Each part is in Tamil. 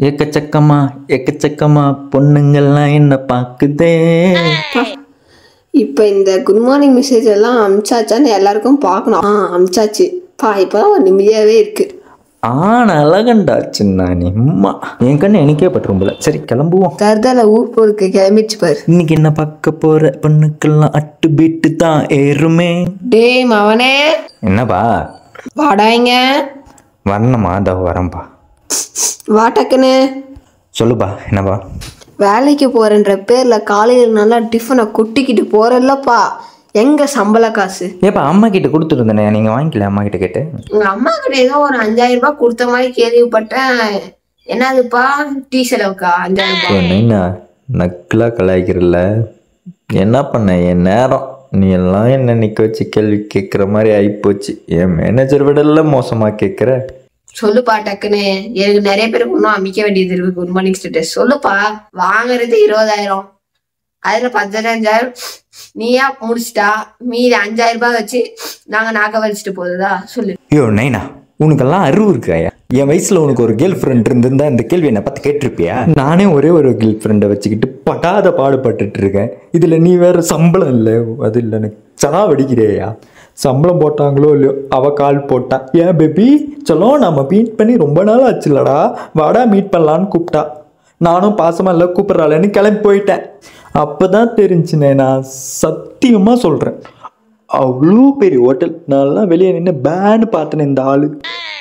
எக்கச்சக்கமா எக்கச்சக்கமா பொண்ணுங்கள்லாம் என்ன பாக்குதே. இப்போ இந்த குட் மார்னிங் மெசேஜ் எல்லாம் அமிச்சாச்சான்னு எல்லாருக்கும் பார்க்கணும். அமிச்சாச்சு பா. இப்போதான் ஒரு நிம்மதியாகவே இருக்கு. அழகண்டா சின்ன நிம்மா. என் கண்ணு எனக்கே பட்டுரும் போல. சரி கிளம்புவோம். தர்தால ஊர் போருக்கு கிளம்பிச்சு பாரு. இன்னைக்கு என்ன பார்க்க போற பொண்ணுக்கெல்லாம் அட்டு பீட்டு தான் ஏறுமே. டேய் மவனே, என்னப்பா? வாடாங்க. வரணுமா? அதோ வரேன்ப்பா. வாட்டக்குன்னு சொல்லுப்பா. என்னப்பா? வேலைக்கு போறேன்ற பேர்ல காலையில் நல்லா டிஃபனை கொட்டிக்கிட்டு போறல்லப்பா. எங்க சம்பள காசு? ஏப்பா அம்மா கிட்ட கொடுத்துருந்தேனே, நீங்க வாங்கிக்கல? அம்மா கிட்ட கேட்டு உங்க அம்மா கிட்ட ஏதோ ஒரு 5000 ரூபாய் கொடுத்த மாதிரி கேள்விப்பட்டேன். என்னதுப்பா? டீ செலவுக்கா 5000 ரூபாய்? நக்கலா கலாய்க்கிறல்ல. என்ன பண்ண என் நேரம்? நீ எல்லாம் என்ன நிக்க வச்சு கேள்வி கேட்குற மாதிரி ஆயிப்போச்சு. என் மேனேஜர் விடல மோசமா கேட்குற. சொல்லுப்பா டக்குன்னு. எனக்கு நிறைய பேருக்கு இன்னும் அமைக்க வேண்டியது இருக்கு குட் மார்னிங் ஸ்டேட்டஸ். சொல்லுப்பா. வாங்குறது 20000, அதுல 15000 நீயா முடிச்சிட்டா. மீதி 5000 ரூபாய் வச்சு நாங்க நாக்க வலிச்சுட்டு போகுதா? சொல்லு. ஐயோ நைனா, உனக்கெல்லாம் அறிவு இருக்காயா? என் வயசுல உனக்கு ஒரு கேர்ள் ஃப்ரெண்ட் இருந்திருந்தா இந்த கேள்வி என்னை பார்த்து கேட்டிருப்பியா? நானே ஒரே ஒரு கேர்ள் ஃப்ரெண்டை வச்சுக்கிட்டு படாத பாடுபட்டுட்டு இருக்கேன். இதுல நீ வேற சம்பளம் இல்லை அது இல்லை எனக்கு சாவடிக்கிறியா? சம்பளம் போட்டாங்களோ இல்லையோ அவ கால் போட்டா. ஏன் பேபி சொல்லும் நம்ம மீட் பண்ணி ரொம்ப நாள் ஆச்சுல்லடா, வாடா மீட் பண்ணலான்னு கூப்பிட்டா. நானும் பாசமா இல்லை கூப்பிட்றாளேன்னு கிளம்பி போயிட்டேன். அப்போதான் தெரிஞ்சுனே, நான் சத்தியமா சொல்றேன். அவ்வளோ பெரிய ஹோட்டல், நான்லாம் வெளியே நின்று பேன்னு பார்த்தேன். இந்த ஆளு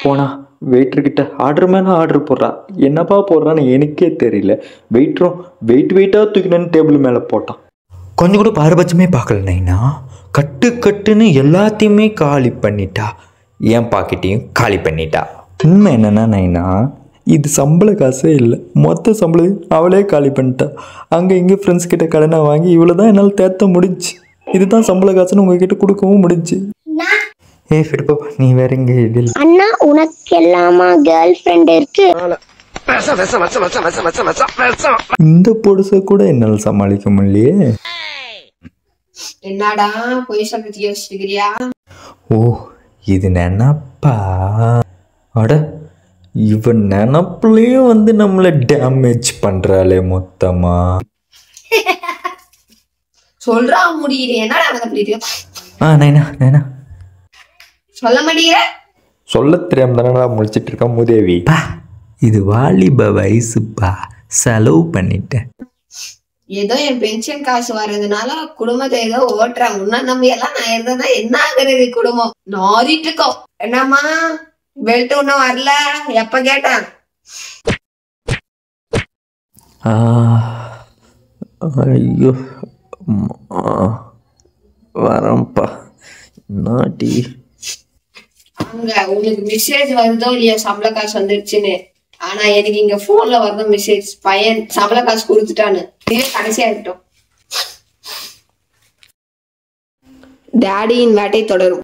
போனா வெயிட்டர்கிட்ட ஆர்டர் மேலே ஆர்டர் போடுறா. என்னப்பா போடுறான்னு எனக்கே தெரியல. வெயிட்டாக தூக்கினு டேபிள் மேலே போட்டான். கொஞ்சம் கூட பாரபட்சமே பார்க்கல நைனா. கட்டுன்னு எல்லாத்தையுமே காலி பண்ணிட்டா. என் பாக்கெட்டையும் காலி பண்ணிட்டா. உண்மை என்னன்னா நைனா, இது சம்பள காசே இல்லை. மொத்த சம்பளம் அவளே காலி பண்ணிட்டா. அங்கே இங்கே ஃப்ரெண்ட்ஸ் கிட்ட கடனை வாங்கி இவ்வளோதான் என்னால் தேத்த முடிஞ்சு. இதுதான் சம்பள காசுன்னு உங்ககிட்ட கொடுக்கவும் முடிஞ்சு. ஃபிடுப்பா, நீ வேற இங்க இதில் அண்ணா உனக்கு எல்லாமா கேர்ள் ஃப்ரெண்ட் இருக்கு? இந்த பொடுசை கூட என்னால் சமாளிக்க முடியலையே. என்னடா போய் சொல்றது யோசிச்சுக்கிறியா? ஓ இது நினப்பா? அட இவன் நினப்புலையும் வந்து நம்மளை டேமேஜ் பண்றாளே மொத்தமா. சொல்றா முடியுது. என்னடா பண்ணிட்டு நைனா சொல்ல மாட்டேங்கிற? சொல்ல தெரியாம தானடா முடிச்சிட்டு இருக்கான் மூதேவி. இது வாலிப வயசுப்பா, செலவு பண்ணிட்டேன். ஏதோ என் பென்ஷன் காசு வர்றதுனால குடும்பத்தை ஏதோ ஓட்டுறாங்க. முன்னா நம்ம எல்லாம் நான் இருந்தேன்னா என்ன ஆகுறது? குடும்பம் நாரிட்டு இருக்கோம். என்னம்மா பெல்ட் ஒன்னும் வரல? எப்ப கேட்டேன்? ஐயோ வரம்பா. நாட்டி அங்க உங்களுக்கு மெசேஜ் வருதோ இல்லையா சம்பள காசு வந்துருச்சுன்னு. ஆனா எனக்கு இங்க போன்ல வர்ற மெசேஜ் பையன் சம்பள காசு கொடுத்துட்டான்னு. கடைசியா இருக்கட்டும். டேடியின் வேட்டை தொடரும்.